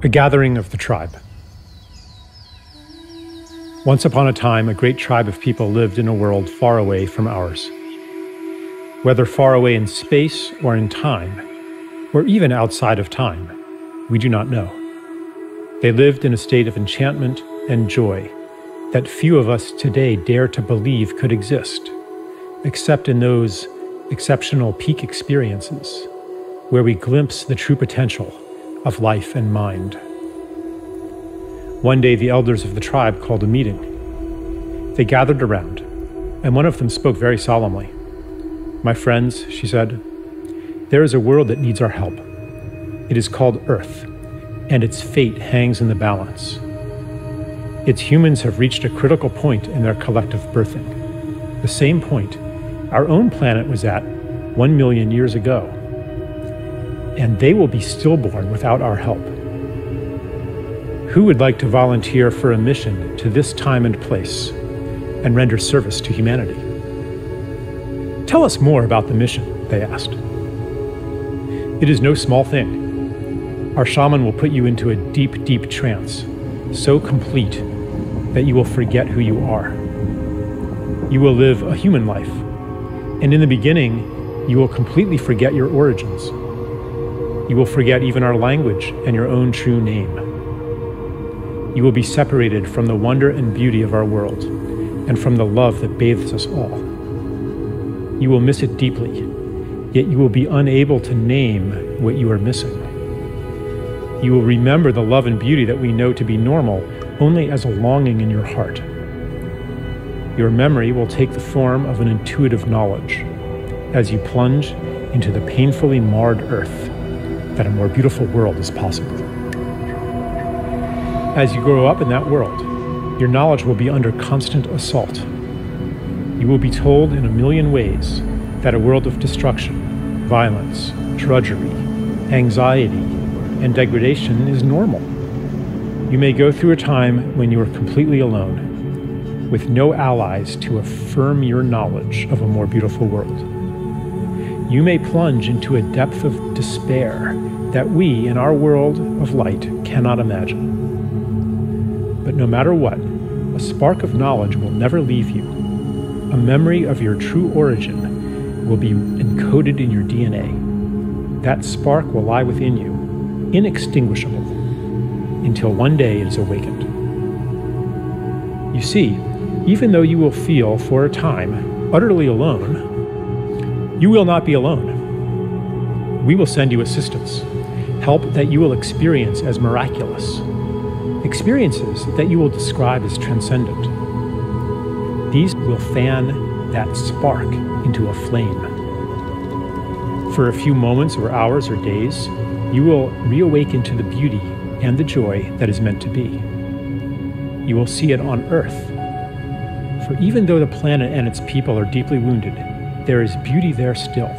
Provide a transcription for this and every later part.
A gathering of the tribe. Once upon a time, a great tribe of people lived in a world far away from ours. Whether far away in space or in time, or even outside of time, we do not know. They lived in a state of enchantment and joy that few of us today dare to believe could exist, except in those exceptional peak experiences where we glimpse the true potential of life and mind. One day, the elders of the tribe called a meeting. They gathered around, and one of them spoke very solemnly. "My friends," she said, "there is a world that needs our help. It is called Earth, and its fate hangs in the balance. Its humans have reached a critical point in their collective birthing, the same point our own planet was at 1 million years ago. And they will be stillborn without our help. Who would like to volunteer for a mission to this time and place and render service to humanity?" "Tell us more about the mission," they asked. "It is no small thing. Our shaman will put you into a deep, deep trance, so complete that you will forget who you are. You will live a human life, and in the beginning, you will completely forget your origins. You will forget even our language and your own true name. You will be separated from the wonder and beauty of our world and from the love that bathes us all. You will miss it deeply, yet you will be unable to name what you are missing. You will remember the love and beauty that we know to be normal only as a longing in your heart. Your memory will take the form of an intuitive knowledge as you plunge into the painfully marred earth that a more beautiful world is possible. As you grow up in that world, your knowledge will be under constant assault. You will be told in a million ways that a world of destruction, violence, drudgery, anxiety, and degradation is normal. You may go through a time when you are completely alone, with no allies to affirm your knowledge of a more beautiful world. You may plunge into a depth of despair that we, in our world of light, cannot imagine. But no matter what, a spark of knowledge will never leave you. A memory of your true origin will be encoded in your DNA. That spark will lie within you, inextinguishable, until one day it is awakened. You see, even though you will feel, for a time, utterly alone, you will not be alone. We will send you assistance, help that you will experience as miraculous, experiences that you will describe as transcendent. These will fan that spark into a flame. For a few moments or hours or days, you will reawaken to the beauty and the joy that is meant to be. You will see it on Earth. For even though the planet and its people are deeply wounded, there is beauty there still,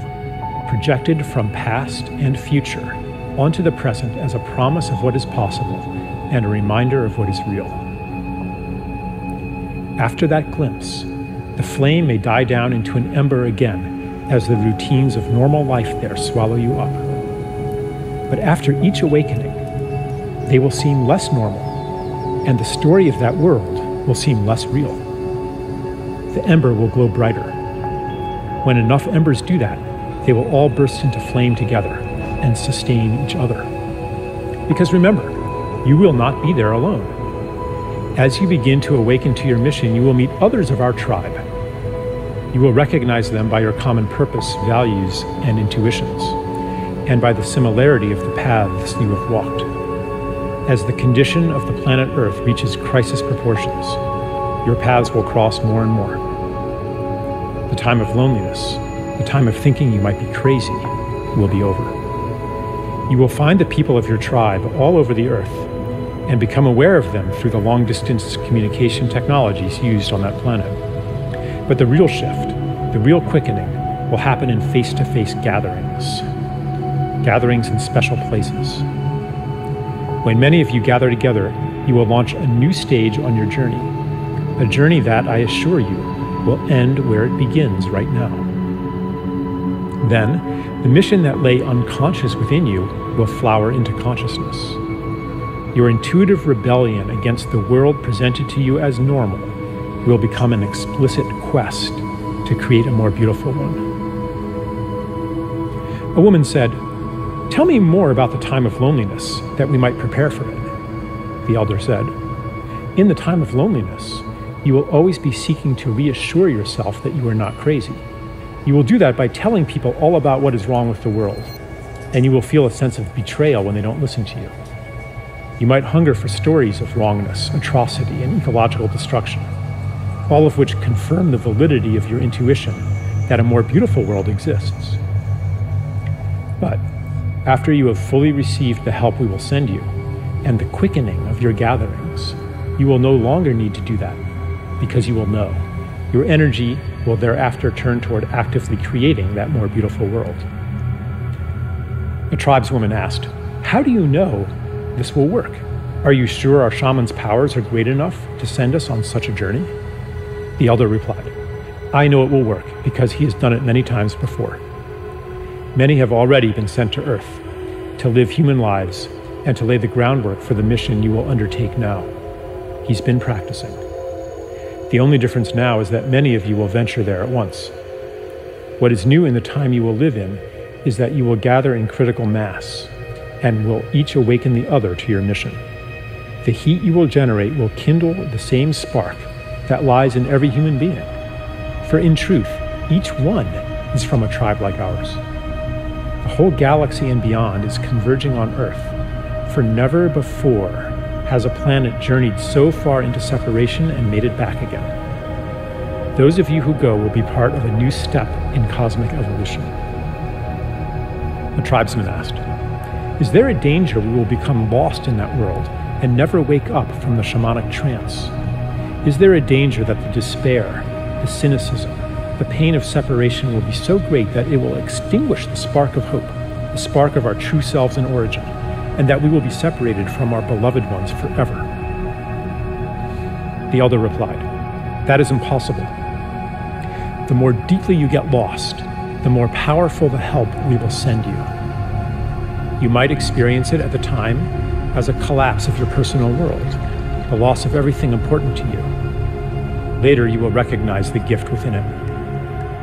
projected from past and future onto the present as a promise of what is possible and a reminder of what is real. After that glimpse, the flame may die down into an ember again as the routines of normal life there swallow you up. But after each awakening, they will seem less normal, and the story of that world will seem less real. The ember will glow brighter. When enough embers do that, they will all burst into flame together and sustain each other. Because remember, you will not be there alone. As you begin to awaken to your mission, you will meet others of our tribe. You will recognize them by your common purpose, values, and intuitions, and by the similarity of the paths you have walked. As the condition of the planet Earth reaches crisis proportions, your paths will cross more and more. The time of loneliness, the time of thinking you might be crazy, will be over. You will find the people of your tribe all over the Earth and become aware of them through the long-distance communication technologies used on that planet. But the real shift, the real quickening, will happen in face-to-face gatherings in special places. When many of you gather together, you will launch a new stage on your journey, a journey that, I assure you, will end where it begins right now. Then, the mission that lay unconscious within you will flower into consciousness. Your intuitive rebellion against the world presented to you as normal will become an explicit quest to create a more beautiful one. A woman said, "Tell me more about the time of loneliness, that we might prepare for it." The elder said, "In the time of loneliness, you will always be seeking to reassure yourself that you are not crazy. You will do that by telling people all about what is wrong with the world, and you will feel a sense of betrayal when they don't listen to you. You might hunger for stories of wrongness, atrocity, and ecological destruction, all of which confirm the validity of your intuition that a more beautiful world exists. But after you have fully received the help we will send you, and the quickening of your gatherings, you will no longer need to do that, because you will know. Your energy will thereafter turn toward actively creating that more beautiful world." A tribeswoman asked, "How do you know this will work? Are you sure our shaman's powers are great enough to send us on such a journey?" The elder replied, "I know it will work because he has done it many times before. Many have already been sent to Earth to live human lives and to lay the groundwork for the mission you will undertake now. He's been practicing. The only difference now is that many of you will venture there at once. What is new in the time you will live in is that you will gather in critical mass and will each awaken the other to your mission. The heat you will generate will kindle the same spark that lies in every human being. For in truth, each one is from a tribe like ours. The whole galaxy and beyond is converging on Earth, for never before has a planet journeyed so far into separation and made it back again. Those of you who go will be part of a new step in cosmic evolution." A tribesman asked, "Is there a danger we will become lost in that world and never wake up from the shamanic trance? Is there a danger that the despair, the cynicism, the pain of separation will be so great that it will extinguish the spark of hope, the spark of our true selves in origin, and that we will be separated from our beloved ones forever?" The elder replied, "That is impossible. The more deeply you get lost, the more powerful the help we will send you. You might experience it at the time as a collapse of your personal world, the loss of everything important to you. Later, you will recognize the gift within it.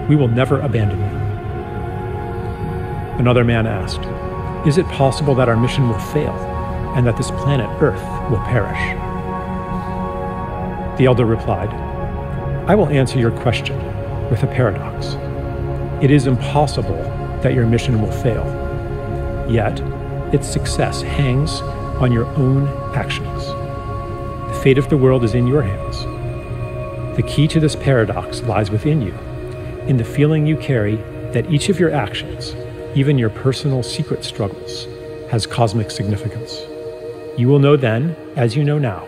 We will never abandon you." Another man asked, "Is it possible that our mission will fail and that this planet Earth will perish?" The elder replied, "I will answer your question with a paradox. It is impossible that your mission will fail, yet its success hangs on your own actions. The fate of the world is in your hands. The key to this paradox lies within you, in the feeling you carry that each of your actions, even your personal secret struggles, has cosmic significance. You will know then, as you know now,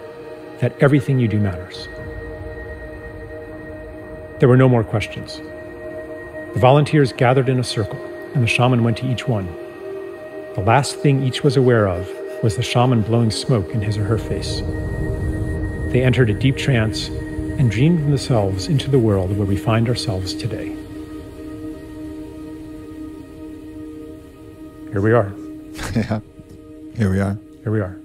that everything you do matters." There were no more questions. The volunteers gathered in a circle, and the shaman went to each one. The last thing each was aware of was the shaman blowing smoke in his or her face. They entered a deep trance and dreamed themselves into the world where we find ourselves today. Here we are. Yeah, here we are. Here we are.